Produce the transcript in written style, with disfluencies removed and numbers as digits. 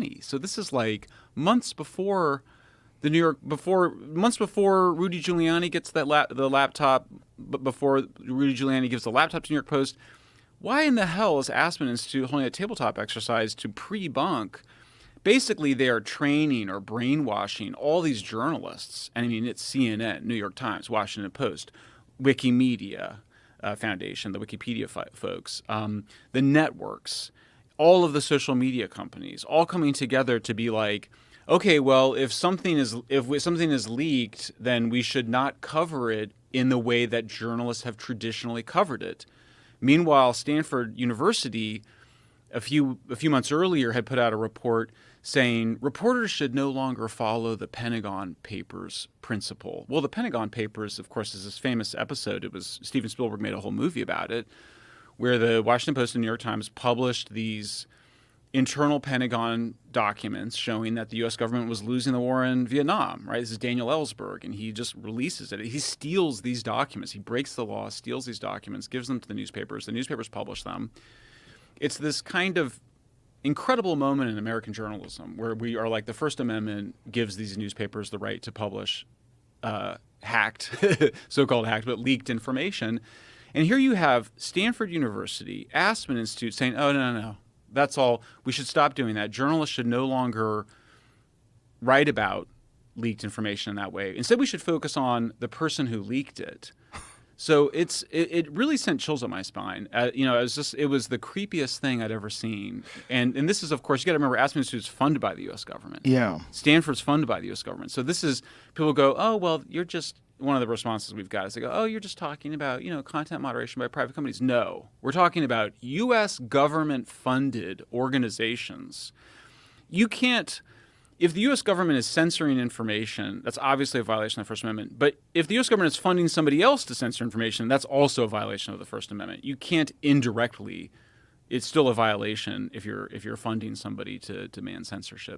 Giuliani. So this is like months before months before Rudy Giuliani gets the laptop, before Rudy Giuliani gives the laptop to New York Post. Why in the hell is Aspen Institute holding a tabletop exercise to pre-bunk? Basically, they are training or brainwashing all these journalists. And I mean, it's CNN, New York Times, Washington Post, Wikimedia Foundation, the Wikipedia folks, the networks, all of the social media companies, all coming together to be like, okay, well, if something is leaked, then we should not cover it in the way that journalists have traditionally covered it. Meanwhile, Stanford University, a few months earlier, had put out a report saying reporters should no longer follow the Pentagon Papers principle. Well, the Pentagon Papers, of course, is this famous episode. It was Steven Spielberg made a whole movie about it, where the Washington Post and New York Times published these internal Pentagon documents showing that the U.S. government was losing the war in Vietnam, right? This is Daniel Ellsberg, and he just releases it. He steals these documents. He breaks the law, steals these documents, gives them to the newspapers. The newspapers publish them. It's this kind of incredible moment in American journalism where we are like, the First Amendment gives these newspapers the right to publish hacked, so-called hacked, but leaked information. And here you have Stanford University, Aspen Institute saying, oh, no. That's all. We should stop doing that. Journalists should no longer write about leaked information in that way. Instead, we should focus on the person who leaked it. So it really sent chills up my spine. It was the creepiest thing I'd ever seen. And this is, of course, you got to remember, Aspen Institute is funded by the U.S. government. Yeah. Stanford's funded by the U.S. government. So this is, people go, oh, well, you're just, one of the responses we've got is they go, oh, you're just talking about, content moderation by private companies. No, we're talking about U.S. government-funded organizations. You can't, if the U.S. government is censoring information, that's obviously a violation of the First Amendment. But if the U.S. government is funding somebody else to censor information, that's also a violation of the First Amendment. You can't indirectly. It's still a violation if you're funding somebody to demand censorship.